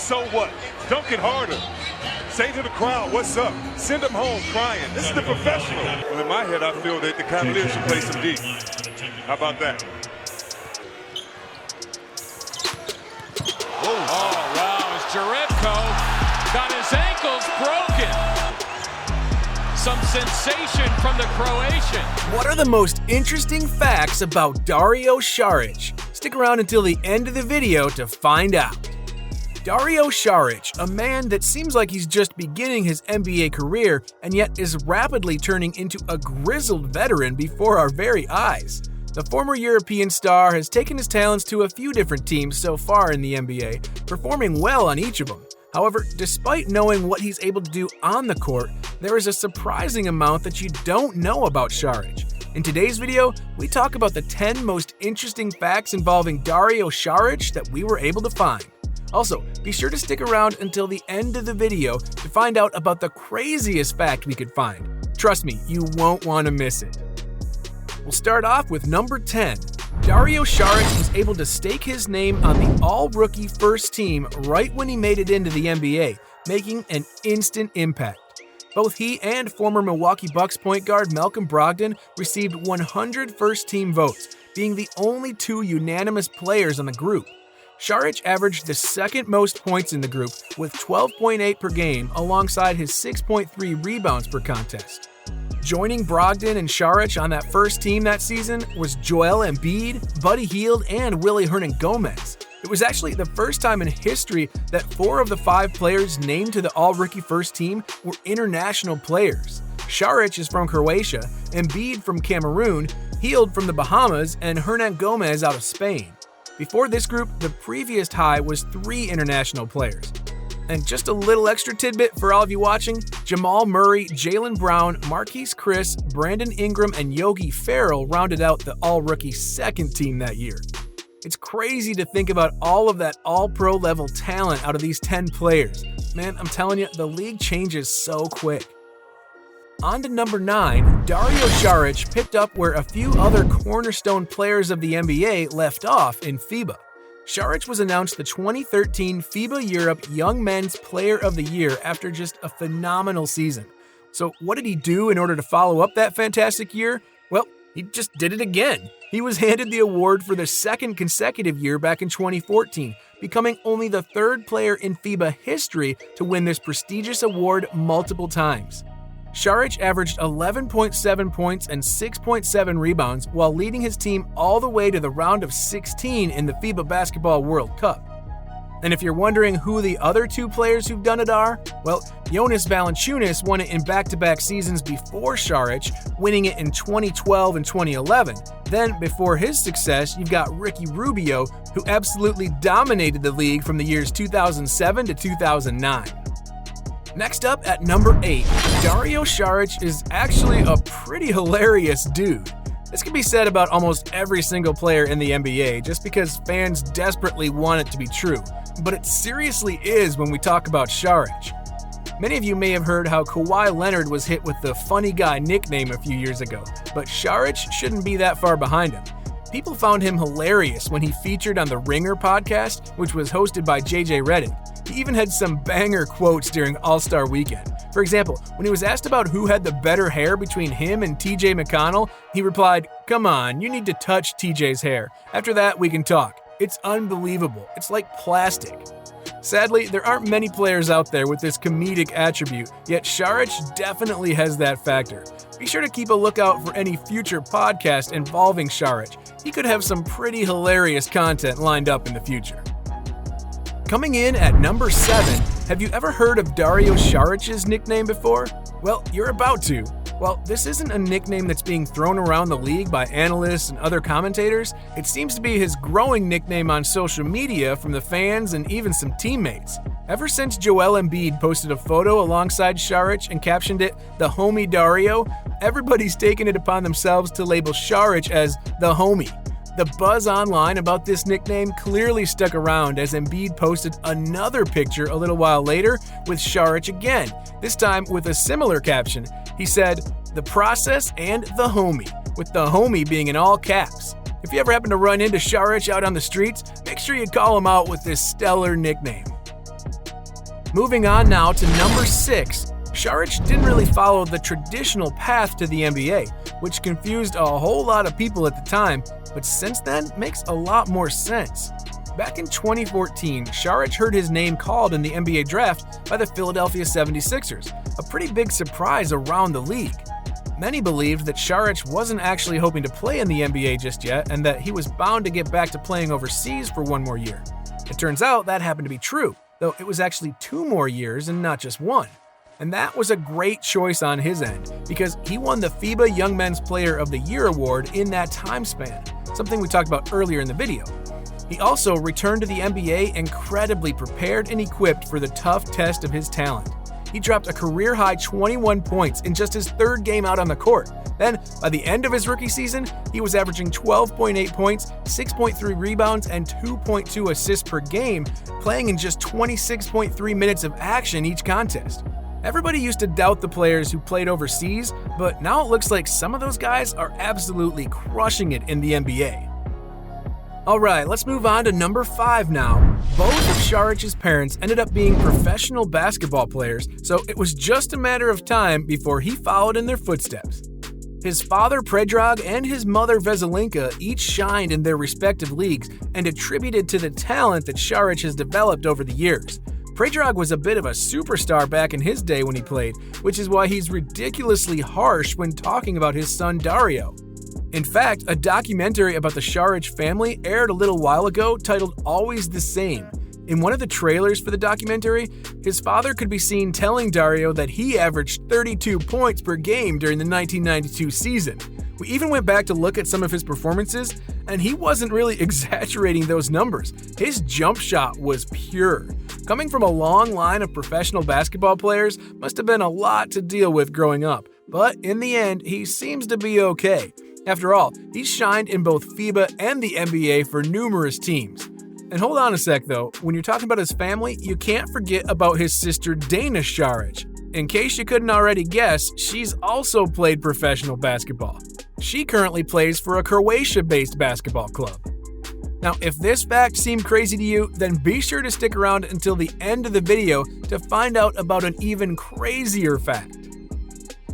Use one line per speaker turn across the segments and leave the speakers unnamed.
So what? Dunk it harder. Say to the crowd, what's up? Send them home crying. This is the professional. Well, in my head, I feel that the Cavaliers should play some D. How about that?
Oh, wow. As Jerebko got his ankles broken. Some sensation from the Croatian.
What are the most interesting facts about Dario Saric? Stick around until the end of the video to find out. Dario Saric, a man that seems like he's just beginning his NBA career and yet is rapidly turning into a grizzled veteran before our very eyes. The former European star has taken his talents to a few different teams so far in the NBA, performing well on each of them. However, despite knowing what he's able to do on the court, there is a surprising amount that you don't know about Saric. In today's video, we talk about the 10 most interesting facts involving Dario Saric that we were able to find. Also, be sure to stick around until the end of the video to find out about the craziest fact we could find. Trust me, you won't want to miss it. We'll start off with number 10. Dario Saric was able to stake his name on the all-rookie first team right when he made it into the NBA, making an instant impact. Both he and former Milwaukee Bucks point guard Malcolm Brogdon received 100 first-team votes, being the only two unanimous players on the group. Saric averaged the second most points in the group with 12.8 per game alongside his 6.3 rebounds per contest. Joining Brogdon and Saric on that first team that season was Joel Embiid, Buddy Hield, and Willy Hernangomez. It was actually the first time in history that 4 of the 5 players named to the all-rookie first team were international players. Saric is from Croatia, Embiid from Cameroon, Hield from the Bahamas, and Hernangomez out of Spain. Before this group, the previous high was 3 international players. And just a little extra tidbit for all of you watching, Jamal Murray, Jaylen Brown, Marquise Chris, Brandon Ingram, and Yogi Ferrell rounded out the all-rookie second team that year. It's crazy to think about all of that all-pro level talent out of these 10 players. Man, I'm telling you, the league changes so quick. On to number 9, Dario Saric picked up where a few other cornerstone players of the NBA left off in FIBA. Saric was announced the 2013 FIBA Europe Young Men's Player of the Year after just a phenomenal season. So what did he do in order to follow up that fantastic year? Well, he just did it again. He was handed the award for the second consecutive year back in 2014, becoming only the 3rd player in FIBA history to win this prestigious award multiple times. Saric averaged 11.7 points and 6.7 rebounds while leading his team all the way to the round of 16 in the FIBA Basketball World Cup. And if you're wondering who the other 2 players who've done it are, well, Jonas Valanciunas won it in back-to-back seasons before Saric, winning it in 2012 and 2011. Then, before his success, you've got Ricky Rubio, who absolutely dominated the league from the years 2007 to 2009. Next up at number 8, Dario Saric is actually a pretty hilarious dude. This can be said about almost every single player in the NBA just because fans desperately want it to be true, but it seriously is when we talk about Saric. Many of you may have heard how Kawhi Leonard was hit with the funny guy nickname a few years ago, but Saric shouldn't be that far behind him. People found him hilarious when he featured on the Ringer podcast, which was hosted by JJ Redick. He even had some banger quotes during All-Star Weekend. For example, when he was asked about who had the better hair between him and TJ McConnell, he replied, "Come on, you need to touch TJ's hair. After that, we can talk. It's unbelievable. It's like plastic." Sadly, there aren't many players out there with this comedic attribute, yet Saric definitely has that factor. Be sure to keep a lookout for any future podcast involving Saric. He could have some pretty hilarious content lined up in the future. Coming in at number 7, have you ever heard of Dario Saric's nickname before? Well, you're about to. Well, this isn't a nickname that's being thrown around the league by analysts and other commentators. It seems to be his growing nickname on social media from the fans and even some teammates. Ever since Joel Embiid posted a photo alongside Saric and captioned it, "The Homie Dario," everybody's taken it upon themselves to label Saric as the homie. The buzz online about this nickname clearly stuck around as Embiid posted another picture a little while later with Saric again, this time with a similar caption. He said, "The process and the homie," with the homie being in all caps. If you ever happen to run into Saric out on the streets, make sure you call him out with this stellar nickname. Moving on now to number 6, Saric didn't really follow the traditional path to the NBA, which confused a whole lot of people at the time, but since then makes a lot more sense. Back in 2014, Saric heard his name called in the NBA draft by the Philadelphia 76ers, a pretty big surprise around the league. Many believed that Saric wasn't actually hoping to play in the NBA just yet and that he was bound to get back to playing overseas for one more year. It turns out that happened to be true, though it was actually 2 more years and not just 1. And that was a great choice on his end, because he won the FIBA Young Men's Player of the Year award in that time span, something we talked about earlier in the video. He also returned to the NBA incredibly prepared and equipped for the tough test of his talent. He dropped a career-high 21 points in just his 3rd game out on the court. Then, by the end of his rookie season, he was averaging 12.8 points, 6.3 rebounds, and 2.2 assists per game, playing in just 26.3 minutes of action each contest. Everybody used to doubt the players who played overseas, but now it looks like some of those guys are absolutely crushing it in the NBA. Alright, let's move on to number 5 now. Both of Saric's parents ended up being professional basketball players, so it was just a matter of time before he followed in their footsteps. His father Predrag and his mother Veselinka each shined in their respective leagues and attributed to the talent that Saric has developed over the years. Predrag was a bit of a superstar back in his day when he played, which is why he's ridiculously harsh when talking about his son Dario. In fact, a documentary about the Saric family aired a little while ago titled Always the Same. In one of the trailers for the documentary, his father could be seen telling Dario that he averaged 32 points per game during the 1992 season. We even went back to look at some of his performances, and he wasn't really exaggerating those numbers. His jump shot was pure. Coming from a long line of professional basketball players must have been a lot to deal with growing up, but in the end, he seems to be okay. After all, he's shined in both FIBA and the NBA for numerous teams. And hold on a sec though, when you're talking about his family, you can't forget about his sister Dana Saric. In case you couldn't already guess, she's also played professional basketball. She currently plays for a Croatia-based basketball club. Now, if this fact seemed crazy to you, then be sure to stick around until the end of the video to find out about an even crazier fact.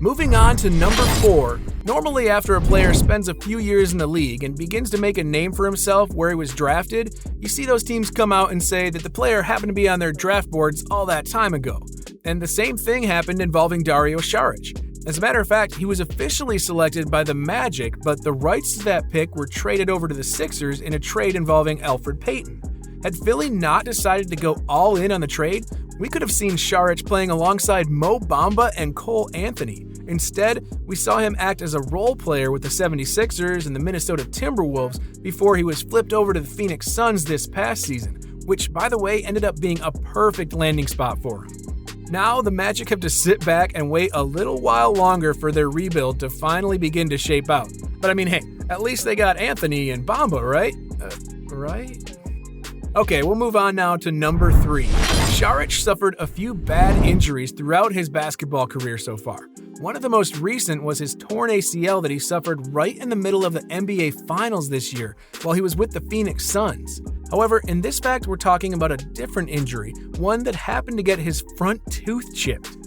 Moving on to number 4, normally after a player spends a few years in the league and begins to make a name for himself where he was drafted, you see those teams come out and say that the player happened to be on their draft boards all that time ago. And the same thing happened involving Dario Saric. As a matter of fact, he was officially selected by the Magic, but the rights to that pick were traded over to the Sixers in a trade involving Elfrid Payton. Had Philly not decided to go all in on the trade, we could have seen Saric playing alongside Mo Bamba and Cole Anthony. Instead, we saw him act as a role player with the 76ers and the Minnesota Timberwolves before he was flipped over to the Phoenix Suns this past season, which, by the way, ended up being a perfect landing spot for him. Now, the Magic have to sit back and wait a little while longer for their rebuild to finally begin to shape out. But I mean, hey, at least they got Anthony and Bamba, right? Right? Okay, we'll move on now to number 3. Saric suffered a few bad injuries throughout his basketball career so far. One of the most recent was his torn ACL that he suffered right in the middle of the NBA Finals this year while he was with the Phoenix Suns. However, in this fact, we're talking about a different injury, one that happened to get his front tooth chipped.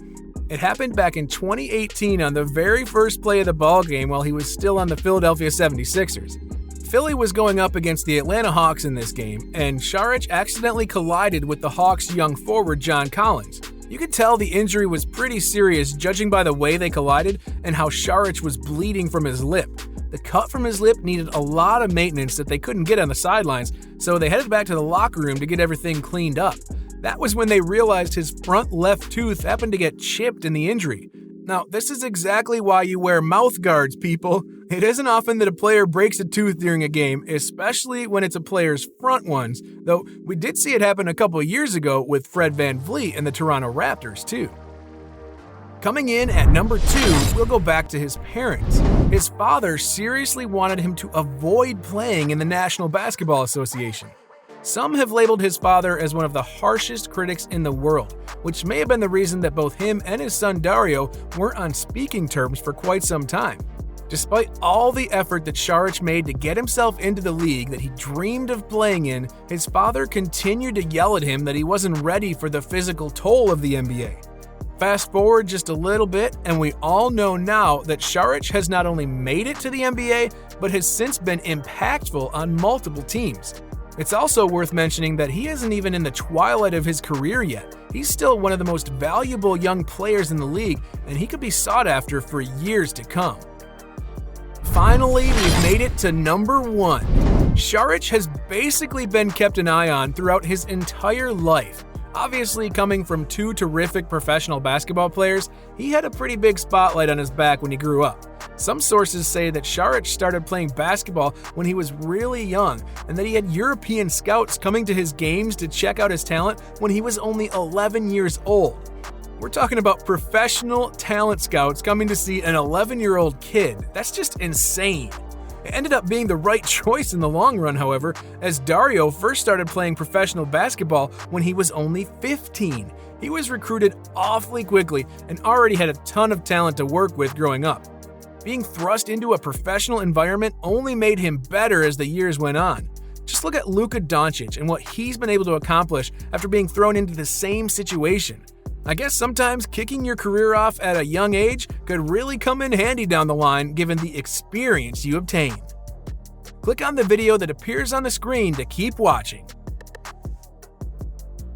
It happened back in 2018 on the very first play of the ballgame while he was still on the Philadelphia 76ers. Philly was going up against the Atlanta Hawks in this game, and Saric accidentally collided with the Hawks' young forward John Collins. You could tell the injury was pretty serious judging by the way they collided and how Saric was bleeding from his lip. The cut from his lip needed a lot of maintenance that they couldn't get on the sidelines, so they headed back to the locker room to get everything cleaned up. That was when they realized his front left tooth happened to get chipped in the injury. Now, this is exactly why you wear mouth guards, people. It isn't often that a player breaks a tooth during a game, especially when it's a player's front ones, though we did see it happen a couple years ago with Fred VanVleet and the Toronto Raptors, too. Coming in at number 2, we'll go back to his parents. His father seriously wanted him to avoid playing in the National Basketball Association. Some have labeled his father as one of the harshest critics in the world, which may have been the reason that both him and his son Dario weren't on speaking terms for quite some time. Despite all the effort that Saric made to get himself into the league that he dreamed of playing in, his father continued to yell at him that he wasn't ready for the physical toll of the NBA. Fast forward just a little bit, and we all know now that Saric has not only made it to the NBA, but has since been impactful on multiple teams. It's also worth mentioning that he isn't even in the twilight of his career yet. He's still one of the most valuable young players in the league, and he could be sought after for years to come. Finally, we've made it to number 1. Saric has basically been kept an eye on throughout his entire life. Obviously, coming from 2 terrific professional basketball players, he had a pretty big spotlight on his back when he grew up. Some sources say that Saric started playing basketball when he was really young, and that he had European scouts coming to his games to check out his talent when he was only 11 years old. We're talking about professional talent scouts coming to see an 11-year-old kid. That's just insane. It ended up being the right choice in the long run, however, as Dario first started playing professional basketball when he was only 15. He was recruited awfully quickly and already had a ton of talent to work with growing up. Being thrust into a professional environment only made him better as the years went on. Just look at Luka Doncic and what he's been able to accomplish after being thrown into the same situation. I guess sometimes kicking your career off at a young age could really come in handy down the line given the experience you obtain. Click on the video that appears on the screen to keep watching.